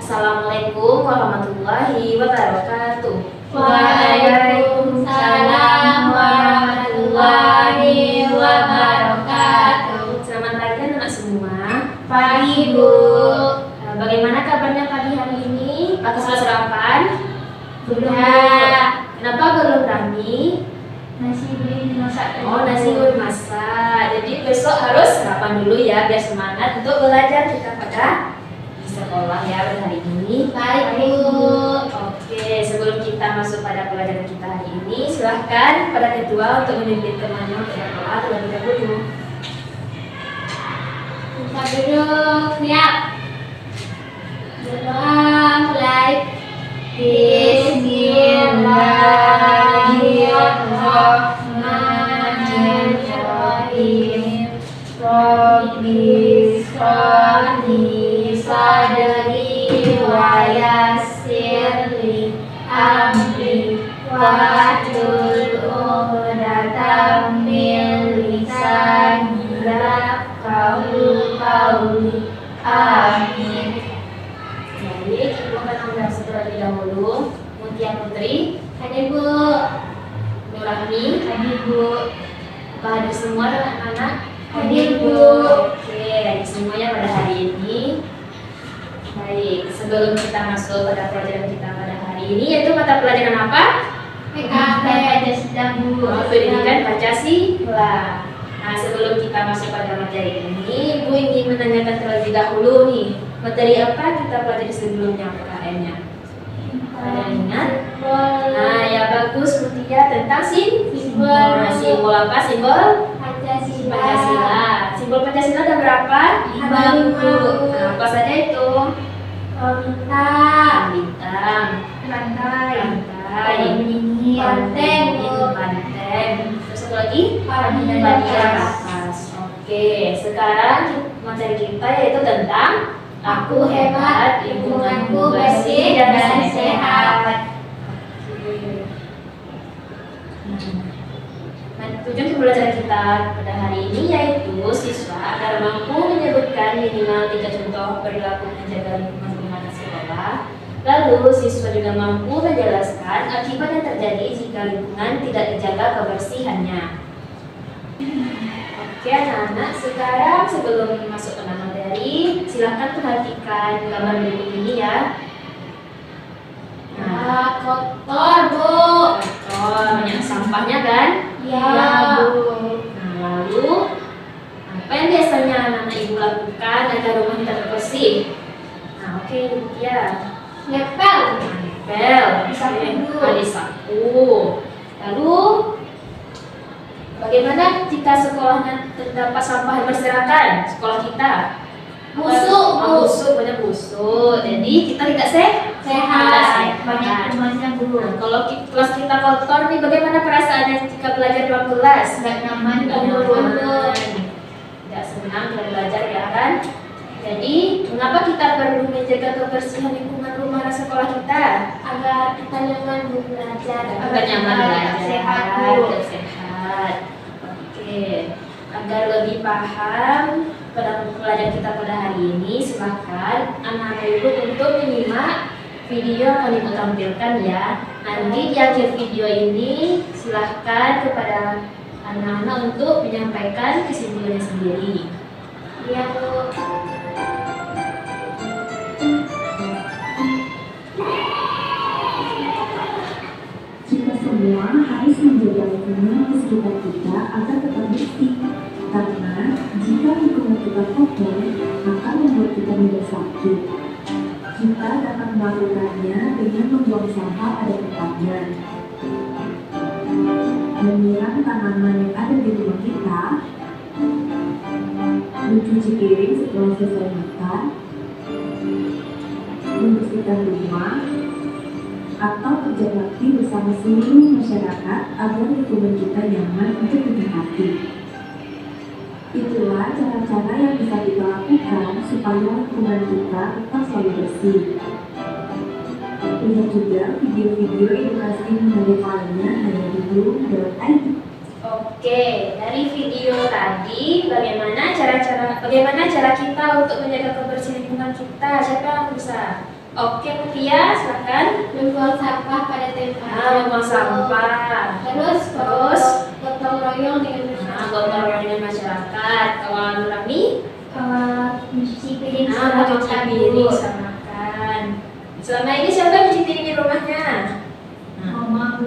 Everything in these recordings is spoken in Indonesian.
Assalamualaikum warahmatullahi wabarakatuh. Waalaikumsalam warahmatullahi wabarakatuh. Selamat pagi anak semua. Pagi, Bu. Bagaimana kabarnya pagi hari ini? Pakai sudah sarapan? Belum. Kenapa belum Rani? Nasi belum dimasak. Oh, nasi belum masak. Jadi besok harus sarapan dulu ya, biar semangat untuk belajar kita pada sekolah ya pada hari ini. Baik, Bu. Oke, sebelum kita masuk pada pelajaran kita hari ini, silahkan pada ketua untuk memimpin temannya untuk berdoa terlebih dahulu. Kita duduk, siap. Berdoa mulai. Bismillahirrahmanirrahim. Rabbi shrahli sadri wa yassirli amri wahlul 'uqdatam min lisani yafqahu qawli. Amin. Baik, Ibu akan mengulas terlebih dahulu. Mutia Putri, Hadir, Bu. Nurani, Hadir, Bu. apa hadir semua anak-anak? Hadir, Bu. Oke, hadir semuanya pada hari ini. Baik, sebelum kita masuk pada pelajaran kita pada hari ini, yaitu mata pelajaran apa? PKP Pancasila, Bu. Pendidikan Pancasila. Nah, sebelum kita masuk pada materi ini, Ibu ingin menanyakan terlebih dahulu nih, materi apa kita pelajari sebelumnya PKN-nya? Ada yang ingat? Nah, ya bagus, Mutia, tentang simbol. Nah, simbol apa? Simbol Pancasila. Pancasila. Simbol Pancasila ada berapa? 5. Nah, apa saja itu? Bintang, Bintang, rantai, rantai, banteng, Bu. banteng. Terus satu lagi? Bagian Bagian atas. atas. Oke, sekarang materi kita yaitu tentang aku hebat, lingkunganku bersih dan sehat. Nah, tujuan pembelajaran kita pada hari ini yaitu siswa agar mampu menyebutkan minimal 3 contoh perilaku menjaga lingkungan di sekolah. Lalu siswa juga mampu menjelaskan akibat yang terjadi jika lingkungan tidak dijaga kebersihannya. Oke anak-anak, sekarang sebelum masuk ke materi, silahkan perhatikan gambar berikut ini ya. Nah, Kotor, Bu. banyak sampahnya kan? Ya, Bu. Nah, lalu apa yang biasanya anak-anak ibu lakukan agar rumah kita bersih? Nah, oke, ya. Lepel. Nempel, Disapu dulu. disapu. Lalu bagaimana jika sekolahnya terdapat sampah yang berserakan? Sekolah kita Busuk, Bu. busuk, banyak busuk. Jadi kita tidak Sehat. Banyak temannya, Bu. Nah, kalau kelas kita kotor nih, bagaimana perasaannya jika belajar dalam kelas? Nggak nyaman, Tidak kumpul-kumpul. nyaman, tidak senang dalam belajar ya kan? Jadi, mengapa kita perlu menjaga kebersihan lingkungan rumah dan sekolah kita? Agar kita nyaman belajar. Agar nyaman belajar, Sehat, Bu. dan sehat. Oke, agar lebih paham pada pelajaran kita pada hari ini, silakan anak-anak ibu untuk menyimak video yang akan ibu tampilkan ya. Nanti di akhir video ini silahkan kepada anak-anak untuk menyampaikan kesimpulannya sendiri. Iya, Bu. Kita semua harus menjaga lingkungan di sekitar kita agar tetap bersih. Karena jika lingkungan kita kotor, akan membuat kita mudah sakit. Kita dapat melakukannya dengan membuang sampah pada tempatnya, menyiram tanaman yang ada di rumah kita, mencuci piring setelah selesai makan, membersihkan rumah, atau kerja bakti bersama seluruh masyarakat agar lingkungan kita nyaman untuk ditempati. Itulah cara-cara yang bisa kita lakukan supaya lingkungan kita tetap selalu bersih. Lihat juga video-video edukasi menarik lainnya hanya di Bloom.id. Oke, dari video tadi bagaimana cara kita untuk menjaga kebersihan lingkungan kita? Siapa yang bisa? Oke, Mutia, silakan. Membuang sampah pada tempatnya. Membuang sampah. Terus gotong royong dengan masyarakat. Gotong royong dengan masyarakat. Kalau Nurami, Mencuci piring mencuci piring samakan. Selama ini siapa yang cuci piring di rumahnya? Mama.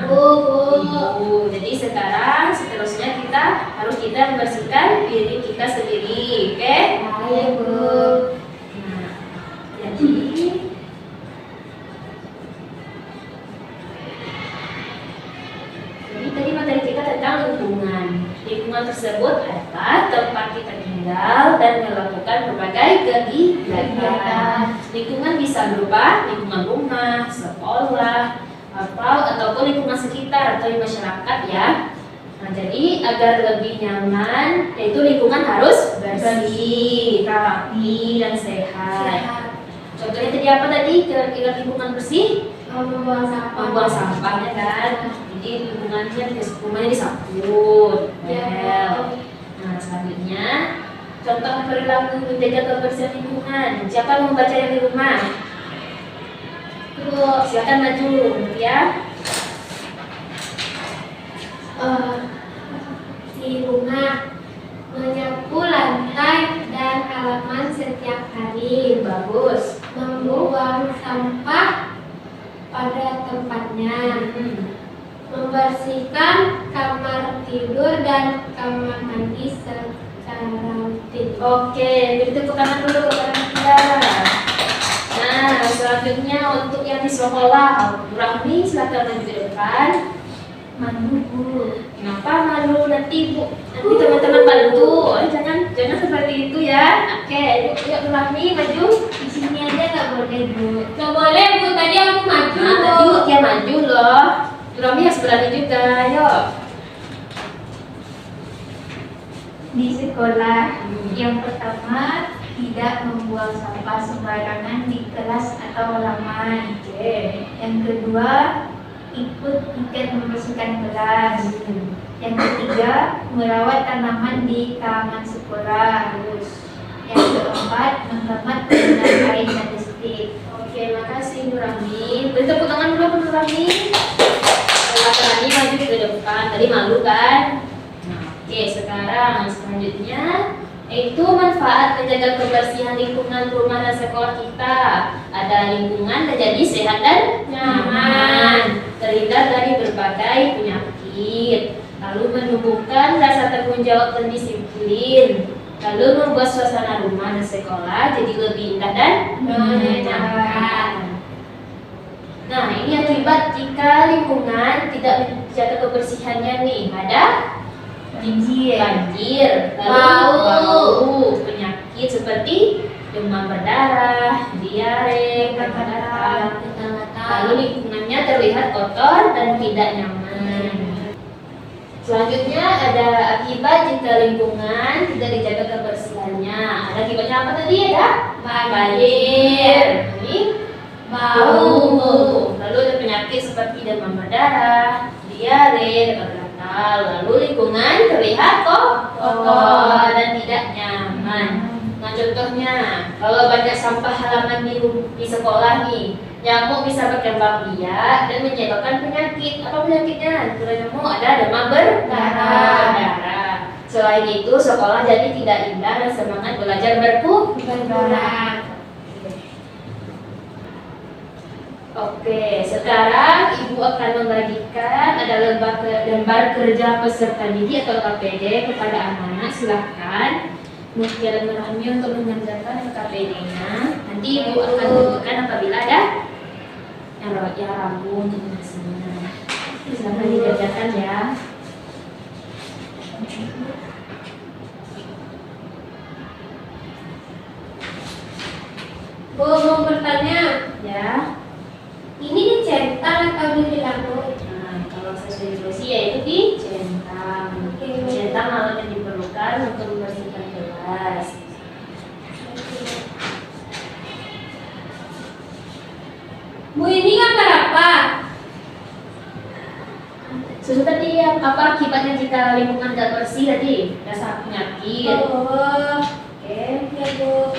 Ibu. Jadi sekarang seterusnya harus kita membersihkan piring kita sendiri, oke? Iya, Bu. Nah, jadi tadi materi kita tentang lingkungan. Lingkungan tersebut adalah tempat kita tinggal dan melakukan berbagai kegiatan. Lingkungan bisa berupa lingkungan rumah, sekolah, ataupun lingkungan sekitar atau masyarakat ya. Nah, jadi agar lebih nyaman, yaitu lingkungan harus bersih, rapi, dan sehat. Contohnya tadi apa tadi? Kira-kira lingkungan bersih? Membuang sampah. Membuang sampahnya kan. Jadi rumahnya disapu. Ya. Nah, selanjutnya contoh perilaku menjaga kebersihan lingkungan. Siapa yang membaca yang di rumah? Silakan maju ya. Di rumah menyapu lantai dan halaman setiap hari. Bagus. Membuang sampah pada tempatnya. Membersihkan kamar tidur dan kamar mandi secara rutin. Oke, beri tepuk tangan dulu kepada kita. Nah, selanjutnya untuk yang di sekolah, Rahmi silakan maju ke depan. Malu, Bu. Kenapa malu? Nanti teman-teman bantu. Jangan seperti itu ya. Oke, yuk Rahmi maju. Di sini aja nggak boleh, Bu. Nggak boleh, Bu. Tadi aku maju. Nah, tadi dia maju loh. Rahmi harus berani juga. Yuk. Di sekolah, yang pertama tidak membuang sampah sembarangan di kelas atau halaman. Oke. Yang kedua, ikut piket membersihkan kelas. Yang ketiga, merawat tanaman di taman sekolah. Yang keempat, menghemat penggunaan air dan listrik. Oke, makasih Nurami. Beri tepuk tangan dulu untuk Nurami. Nurami maju ke depan. Tadi malu kan? Nah, oke, sekarang selanjutnya yaitu manfaat menjaga kebersihan lingkungan rumah dan sekolah kita. Ada lingkungan menjadi sehat dan nyaman, terhindar dari berbagai penyakit, lalu menumbuhkan rasa tanggung jawab dan disiplin, lalu membuat suasana rumah dan sekolah jadi lebih indah dan menyenangkan. Nah, ini akibat jika lingkungan tidak menjaga kebersihannya nih, ada banjir, lalu bau, penyakit seperti demam berdarah, diare, gatal, lalu lingkungannya terlihat kotor dan tidak nyaman. Selanjutnya ada akibat jika lingkungan tidak dijaga kebersihannya. Ada akibatnya apa tadi? Ada banjir, ini bau, lalu ada penyakit seperti demam berdarah, diare, gatal, lalu lingkungan terlihat kotor dan tidak nyaman. Nah, contohnya kalau banyak sampah halaman di sekolah nih, nyamuk bisa berkembang biak dan menyebabkan penyakit. Apa penyakitnya? Kalau nyamuk ada demam berdarah. Selain itu, sekolah jadi tidak indah dan semangat belajar berkurang. Oke, sekarang Ibu akan membagikan ada lembar kerja peserta didik atau KPD kepada anak-anak. Silahkan Mutia dan Nurami untuk mengerjakan KPD-nya. Nanti Ibu akan tunjukkan apabila ada yang ragu untuk menghasilnya. Silahkan dikerjakan ya. Bu, mau bertanya, Ya. ini dicetak atau dilampu? Nah, kalau sesuai instruksi yaitu dicentang. Centang alat yang diperlukan untuk membersihkan kelas. Bu, ini gambar apa? Susu tadi apa akibatnya jika lingkungan tidak bersih tadi? Rasa penyakit. Oh, Oke. ya Bu.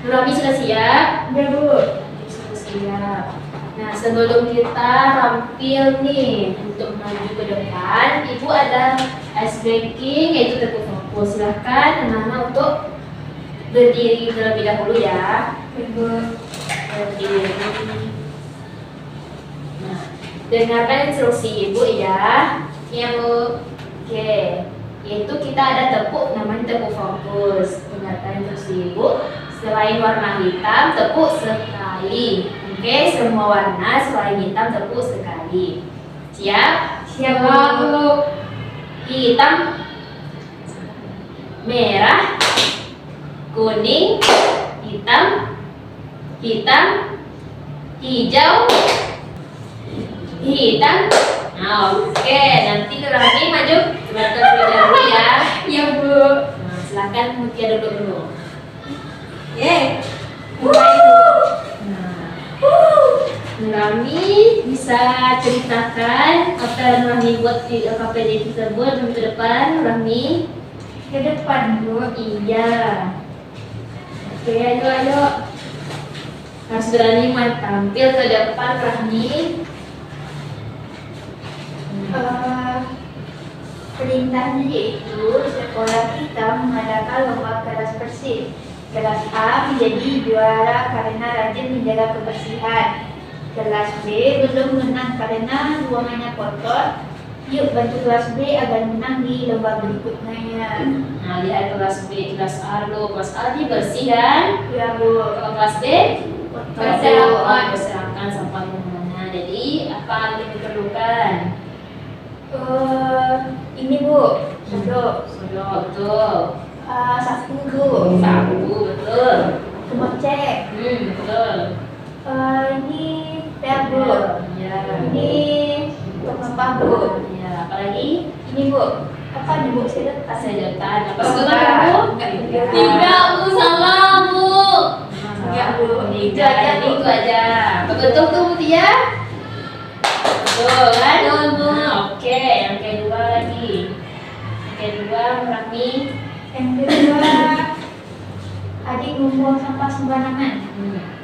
Rami sudah siap? Udah Bu. Sudah siap. Nah, sebelum kita tampil nih untuk maju ke depan, Ibu ada ice breaking yaitu tepuk fokus. Silahkan anak-anak untuk berdiri terlebih dahulu ya. Ibu. Berdiri. Nah, dengarkan instruksi Ibu ya. Ya Bu. Oke. Yaitu kita ada tepuk namanya tepuk fokus. Dengarkan instruksi Ibu. Selain warna hitam, tepuk sekali. Oke, semua warna selain hitam tepuk sekali. Siap? Siap Bu. Hitam, merah, kuning, hitam, hitam, hijau, hitam. Nah, oke, nanti Nurani maju ke belakang terlebih dahulu ya. Ya Bu. Nah, silakan Mutia duduk dulu. Yeay. Nah, Nurani bisa ceritakan apa yang Nurani buat di KPD tersebut ke depan, Nurani? Ke depan Bu. Iya. Oke, ayo. Harus berani tampil ke depan, Nurani. Perintahnya yaitu sekolah kita mengadakan lomba kelas bersih. Kelas A menjadi juara karena rajin menjaga kebersihan. Kelas B belum menang karena ruangannya kotor. Yuk bantu kelas B agar menang di lomba berikutnya. Nah, lihat kelas B, kelas A dulu. Kelas A dia bersih kan? Ya Bu. Kalau kelas B, Berserakan. berserakan sampah mana. Jadi, apa yang diperlukan? Ini Bu. Sodok. Sodok, betul. Sapu Bu. Sapu, betul. Kemocek. Betul. Ini teh Bu. Ya. Ini sampah Bu. Ya, apalagi? Ini Bu. Apa nih Bu? Sedotan. Sedotan. Apa Oh, sedotan, enggak. Bu? Enggak. Tidak, Bu. Salah, Bu. Enggak, Bu. Itu aja, Bu. Itu aja. Betul tuh, Mutia? Betul, kan? Betul, Bu. Nah, oke. Yang kedua lagi. Yang kedua, Rani. Yang kedua, adik membuang sampah sembarangan.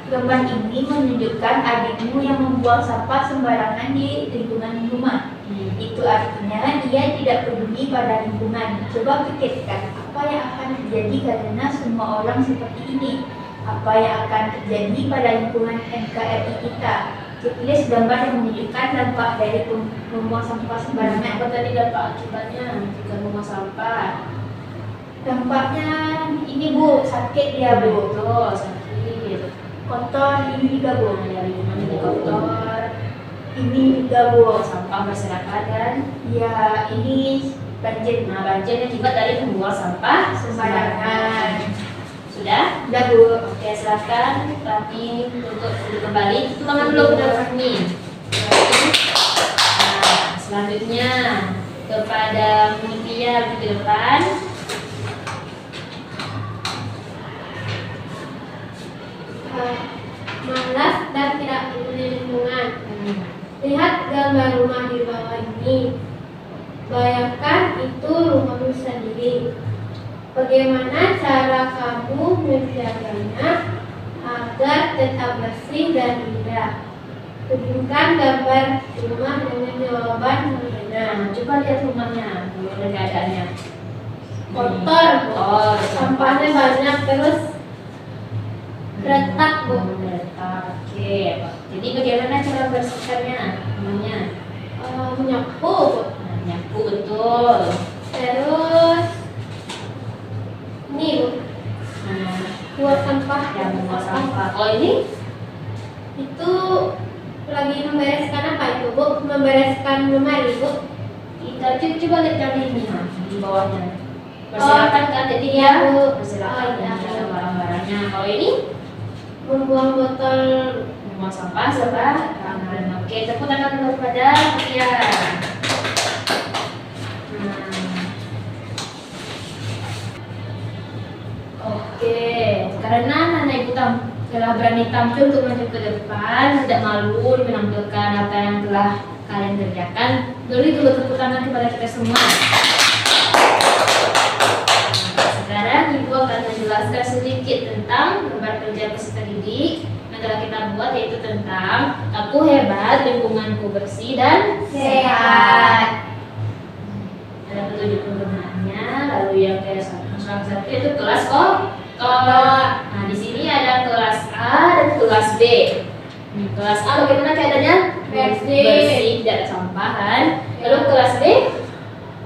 Gambar ini menunjukkan adikmu yang membuang sampah sembarangan di lingkungan rumah. Itu artinya dia tidak peduli pada lingkungan. Coba pikirkan apa yang akan terjadi karena semua orang seperti ini. Apa yang akan terjadi pada lingkungan NKRI kita. Tulis gambar yang menunjukkan dampak dari membuang sampah sembarangan. Apa tadi dampak akibatnya jika rumah sampah? Dampaknya ini Bu, sakit dia Bu. Betul, sakit. Kotor ini juga Bu. Dari rumah jadi kotor. Ini juga Bu. Sampah masyarakat kan? Ya, ini banjir. Nah, banjir akibat dari membuang sampah Sembarangan. Sudah? Udah Bu. Oke, silakan Rani untuk duduk kembali. Tangan dulu ke Rani. Nah, selanjutnya kepada Mutia di depan. Malas dan tidak peduli lingkungan. Lihat gambar rumah di bawah ini. Bayangkan itu rumahmu sendiri. Bagaimana cara kamu menjaganya agar tetap bersih dan indah? Hubungkan gambar rumah dengan jawaban yang benar. Nah, coba lihat rumahnya, bagaimana keadaannya. Kotor, Oh, sampahnya banyak terus retak Bu. Retak. Oke. Jadi bagaimana cara bersihkannya rumahnya? Menyapu Bu. Nah, nyapu betul. Terus ini Bu, Nah, buat sampah yang membuang sampah. Oh, ini itu lagi membereskan apa itu Bu? Membereskan lemari Bu. kita coba lihat dari ini nah, di bawahnya. Berserakan kan jadi dia Bu. berserakan Oh, iya. dan ada barang-barangnya. Kalau ini Membuang botol. membuang sampah tangan. Oke, tepuk tangan dulu pada Mutia. Oke, karena anak ibu telah berani tampil untuk maju ke depan, tidak malu menampilkan apa yang telah kalian kerjakan. Beri dulu tepuk tangan kepada kita semua. Sekarang ibu akan menjelaskan sedikit tentang gambar kerja belajar peserta didik yang telah kita buat, yaitu tentang aku hebat, lingkunganku bersih dan Sehat. ada petunjuk penggunaannya. Lalu yang satu itu kelas kolor. Nah, di sini ada kelas A dan kelas B. Kelas A bagaimana keadaannya? Bersih, tidak ada sampah kan. Lalu kelas B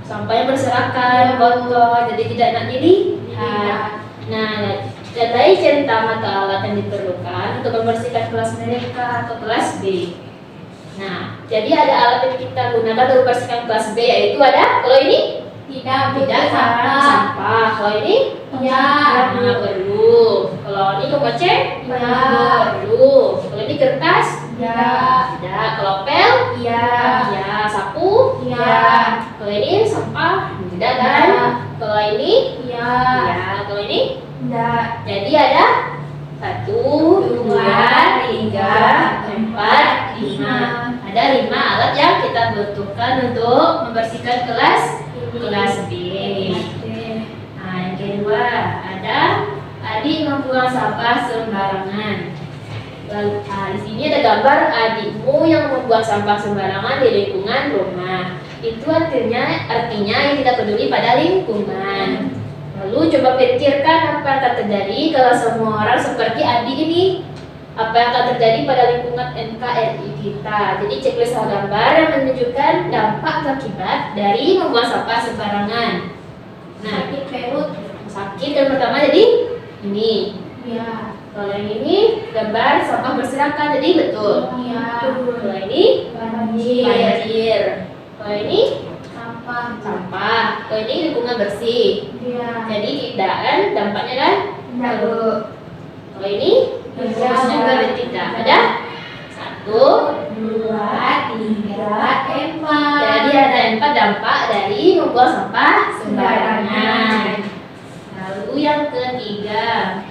sampahnya berserakan, kotor, jadi tidak enak dilihat. Nah, tandai centang atau alat yang diperlukan untuk membersihkan kelas mereka atau kelas B. Nah, jadi ada alat yang kita gunakan untuk membersihkan kelas B, yaitu ada, kalau ini tidak sampah. Kalau ini nggak perlu. Kalau ini kocek perlu. Kalau ini kertas tidak. Kalau pel sapu Kalau ini sampah tidak kan. Kalau ini kalau ini jadi ada 1, 2, 3, 4, 5. Ada 5 alat yang kita butuhkan untuk membersihkan kelas B. Nah, yang kedua ada adik membuang sampah sembarangan. Lalu, di sini ada gambar adikmu yang membuang sampah sembarangan di lingkungan rumah. Itu artinya yang tidak peduli pada lingkungan. Lalu coba pikirkan apa yang akan terjadi kalau semua orang seperti adik ini. Apa yang akan terjadi pada lingkungan NKRI kita. Jadi checklist gambar yang menunjukkan dampak akibat dari membuang sampah sembarangan. Nah, sakit yang pertama jadi ini. Kalau yang ini gambar sampah berserakan, jadi betul. Kalau ini banjir. Kalau ini sampah. Kalau ini lingkungan bersih. Jadi tidak kan dampaknya kan? Kalau ini juga tidak. Ada 1, 2, 3, 4. Jadi ada 4 dampak dari membuang sampah sembarangan. Lalu yang ketiga.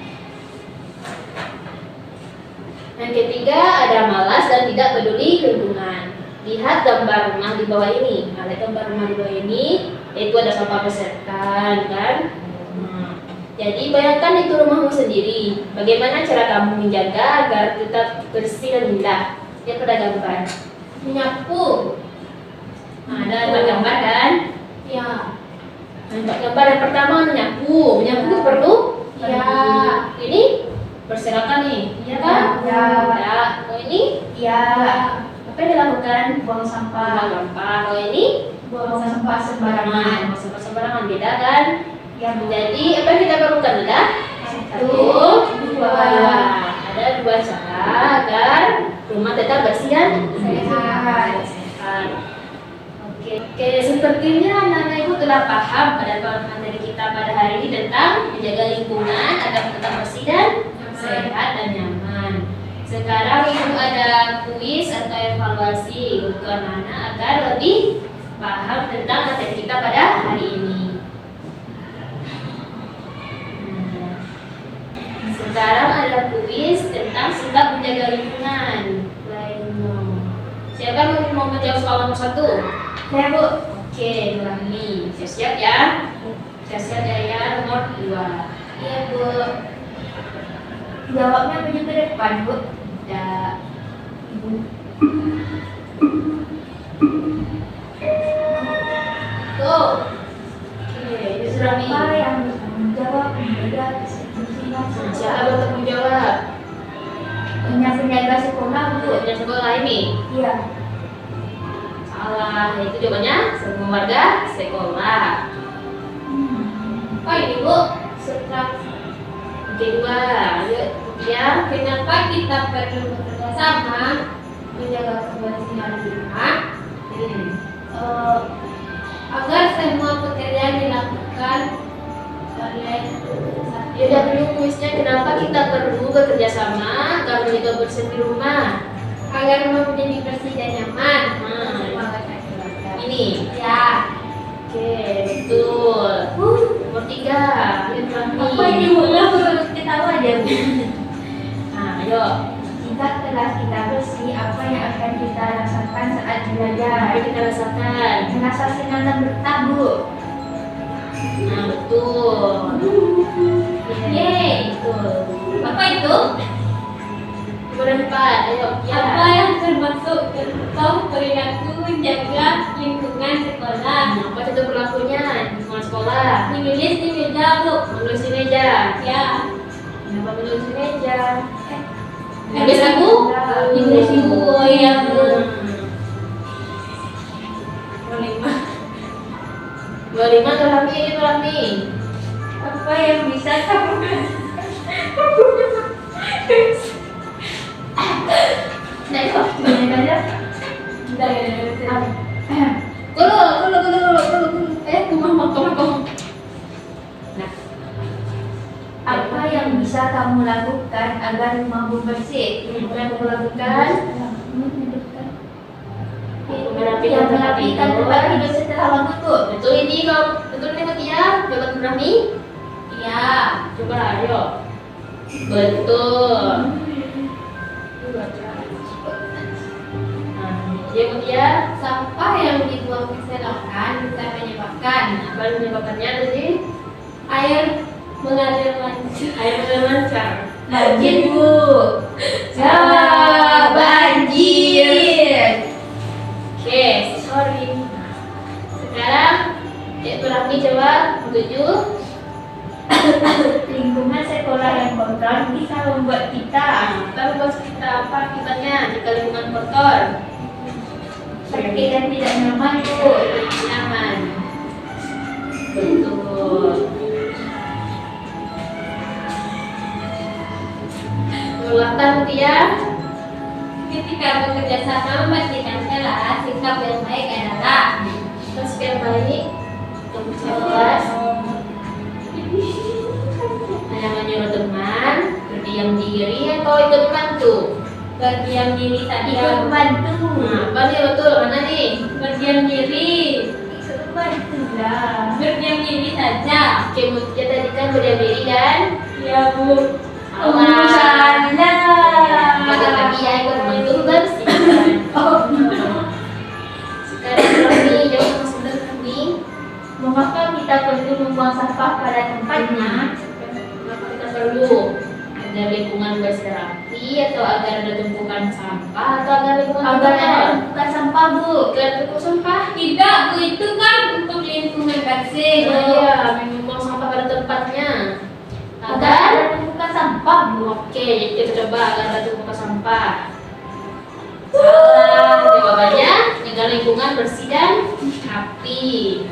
Yang ketiga ada malas dan tidak peduli lingkungan. Lihat gambar rumah di bawah ini. Nah, lihat gambar rumah di bawah ini, itu ada sampah berserakan kan. Jadi bayangkan itu rumahmu sendiri. Bagaimana cara kamu menjaga agar tetap bersih dan indah? Lihat pada gambar. Menyapu. Nah, ada 4 gambar kan? Nah, gambar yang pertama menyapu. Menyapu itu perlu? Ini berserakan nih, iya kan? Kalau ini? Apa yang dilakukan? Buang sampah. Kalau ini? Buang sampah sembarangan. Buang sampah sembarangan, beda kan? Jadi apa yang kita perlukan adalah 1, 2. Ada 2 cara agar rumah tetap bersih dan sehat. Oke, sepertinya anak-anak ibu telah paham pada materi kita pada hari ini tentang menjaga lingkungan agar tetap bersih dan sehat dan nyaman. Sekarang ibu ada kuis atau evaluasi untuk anak-anak agar lebih paham tentang materi kita pada hari ini. Sekarang ada kuis tentang sikap menjaga lingkungan. Siapa yang mau menjawab soal nomor 1? Saya, Bu. Oke, Nurani. Siap-siap ya? Siap-siap ya, nomor 2. Iya, Bu. Jawabnya maju ke depan, Bu. Ya. Tuh. Oke, Nurani. Siapa yang bisa menjawab menjaga institusinya? Siapa untuk menjawab? Penjaga sekolah, Bu. Punya sekolah ini? Iya. Salah, itu jawabannya semua warga sekolah. Oh ini Bu, setelah Kedua, yuk ya. kenapa kita perlu bekerja sama menjaga kebersihan rumah agar semua pekerjaan dilakukan oleh Ya udah dulu kuisnya, kenapa kita perlu bekerja sama agar menjaga bersih di rumah? agar rumah menjadi bersih dan nyaman. Ini. Ya. Oke, betul. Nomor 3, Apa ini, Bu? Lalu ketawa aja, Bu. Nah, ayo. Jika kelas kita bersih, apa yang akan kita rasakan saat belajar? Apa yang kita rasakan? Merasa senang dan betah, Bu. Nah, betul. Yeay. Betul. Apa itu? Nomor 4, ayo. Ya. Apa yang termasuk contoh perilaku jaga lingkungan sekolah? Apa itu berlakunya di lingkungan sekolah? Menulis di meja, Bu. Menulis di meja. Ya. Kenapa menulis di meja? Menulis buku? Menulis di buku, oh iya, Bu. Nomor 5. Nomor 5 tuh Rami. Apa yang bisa kamu Nah, itu gimana aja? Bentar, bentar. Gulu. Kumah. Nah, Apa yang bisa kamu lakukan agar rumahmu bersih? apa yang kamu lakukan? Yang merapikan tempat tidur setelah bangun, Bu. Betul ini Mutia? Coba Rami. Iya. Coba ayo. Betul. Nah, dia Mutia. Sampah yang dibuang ke selokan bisa menyebabkan Apa yang menyebabkannya tadi? air mengalir lancar. Air mengalir lancar. Banjir, Bu. Ah, banjir. Oke, sorry. Sekarang Rami coba 7. Lingkungan sekolah yang kotor bisa membuat kita Lalu bos kita apa akibatnya jika lingkungan kotor? sakit dan tidak nyaman, Bu. Nyaman. Betul. Ulangkan Mutia. Ketika bekerja sama membersihkan kelas, sikap yang baik adalah Terus yang baik untuk kelas. Hanya menyuruh teman, berdiam diri atau ikut bantu. berdiam diri Ikut saja. bantu. Nah, apa nih betul? Mana nih? Berdiam diri. Ikut bantu lah. Berdiam diri saja. Oke, Mutia tadi kan berdiam diri kan? Ya, Bu. Awas. salah. Pada lagi ya ikut bantu bersihkan. Oh, Sekarang Rami jawab sama sebentar Rami. mengapa kita perlu membuang sampah pada tempatnya? Kenapa kita perlu? Agar lingkungan bersih rapi atau agar ada tumpukan sampah atau agar lingkungan Agar ada kotor? tumpukan sampah, Bu. Agar tumpukan sampah. Tidak, Bu, itu kan untuk lingkungan bersih, Bu. Iya, memang sampah pada tempatnya. Agar Agar ada tumpukan sampah, Bu. oke, kita coba agar ada tumpukan sampah. Salah, jawabannya agar lingkungan bersih dan rapi.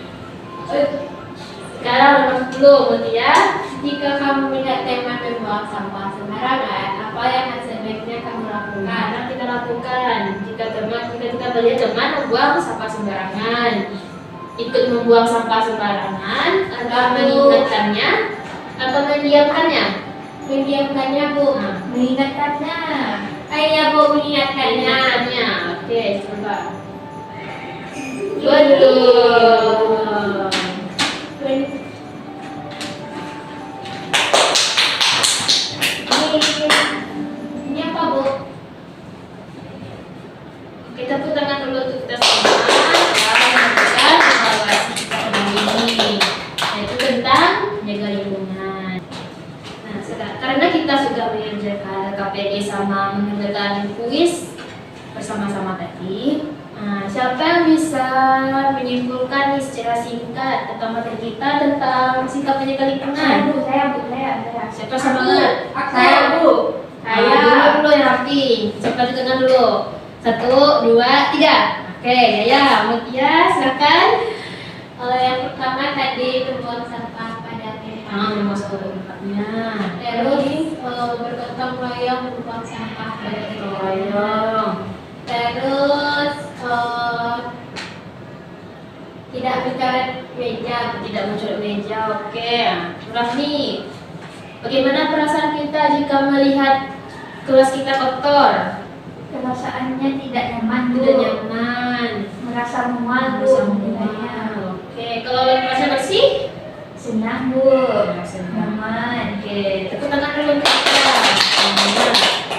Sekarang nomor 10, Mutia. Jika kamu melihat teman membuang sampah sembarangan, apa yang sebaiknya kamu lakukan? Nah, kita lakukan jika kita melihat teman membuang sampah sembarangan, ikut membuang sampah sembarangan, atau mengingatkannya, atau mendiamkannya. Mendiamkannya, Bu. Nah, Mengingatkannya. Iya, Bu, mengingatkannya. mengingatkannya. Oke, coba. Betul. Ini apa, Bu? Kita tepuk tangan dulu untuk kita semua telah menentukan evaluasi kita hari ini, yaitu tentang menjaga lingkungan. Nah, karena kita sudah mengerjakan KPD sama mengerjakan kuis bersama-sama tadi, nah, siapa yang bisa menyimpulkan nih secara singkat tentang materi kita tentang sikap menjaga lingkungan? Saya. Siapa semangat? Saya, Bu. Saya dulu yang rapi. Coba dikenal dulu. 1, 2, 3. Oke, ya, Mutia, silakan. Yang pertama tadi membuang sampah pada tempat. Masuk ke tempatnya. Terus bergotong royong membuang sampah pada tempat. Royong. Terus tidak mencoret meja. Tidak mencoret meja. Oke. Rafni, bagaimana perasaan kita jika melihat kelas kita kotor? Perasaannya tidak nyaman, Bu. Tidak nyaman. Merasa mual, Bu. Merasa Nilainya. mual. Oke, kalau kelasnya bersih? Senang, Bu. Senang. Nyaman. Oke, tepuk tangan dulu untuk kita.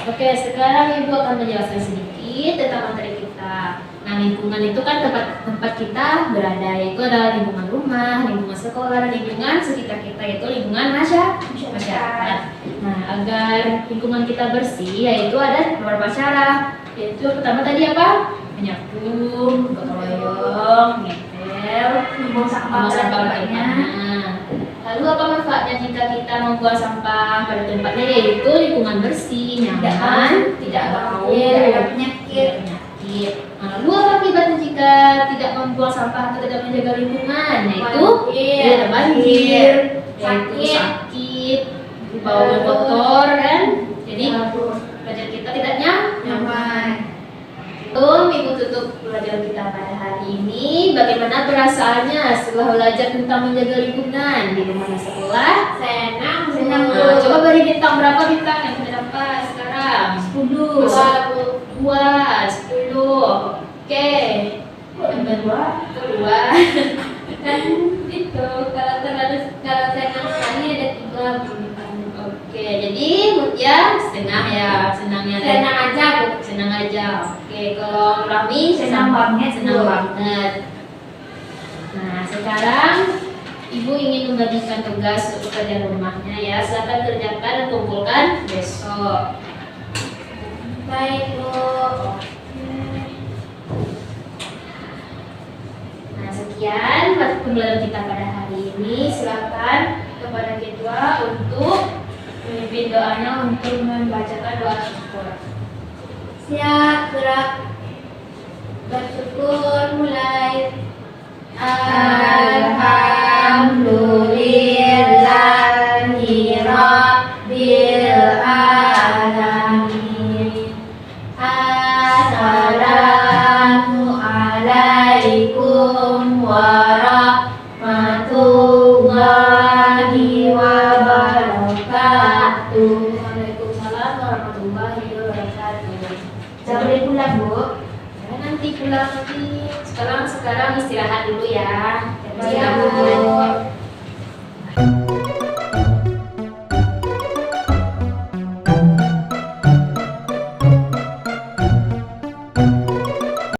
Oke, sekarang Ibu akan menjelaskan sedikit tentang materi kita. Nah, lingkungan itu kan tempat kita berada, yaitu adalah lingkungan rumah, lingkungan sekolah, lingkungan sekitar kita, yaitu lingkungan masyarakat. Nah, agar lingkungan kita bersih, yaitu ada beberapa cara. Yaitu pertama tadi apa? Menyapu, gotong royong, ngepel, Membuang sampah pada tempatnya. Lalu apa manfaatnya jika kita membuang sampah pada tempatnya, yaitu lingkungan bersih, nyaman, tidak bau, tidak ada penyakit. Lalu apa akibatnya jika tidak membuang sampah atau tidak menjaga lingkungan? Yaitu ada banjir, yaitu sakit, bau kotor kan? Jadi belajar kita tidak nyaman. Ibu tutup pelajaran kita pada hari ini. Bagaimana perasaannya setelah belajar tentang menjaga lingkungan di rumah dan sekolah? Senang, Nah, coba beri bintang, berapa bintang yang sudah dapat sekarang? 10, 2, 10. Oke. Yang kedua. Dan itu kalau senang sekali ada 3 bintang. Oke, jadi ya senangnya senang aja. Oke, kalau Rami Senang banget. Nah, sekarang Ibu ingin membagikan tugas untuk pekerjaan rumahnya ya. Silakan kerjakan dan kumpulkan besok. Baik, Bu. Nah, sekian pembelajaran kita pada hari ini. Silakan kepada ketua untuk memimpin doanya untuk membacakan doa syukur. Siap, gerak. Bersyukur mulai. Alhamdulillahi Rabbil Alamin. Assalamualaikum warahmatullahi wabarakatuh. Waalaikumsalam warahmatullahi wabarakatuh. Jangan boleh pulang, Bu. Ya, nanti pulang nanti. Sekarang istirahat dulu ya. Iya, Bu.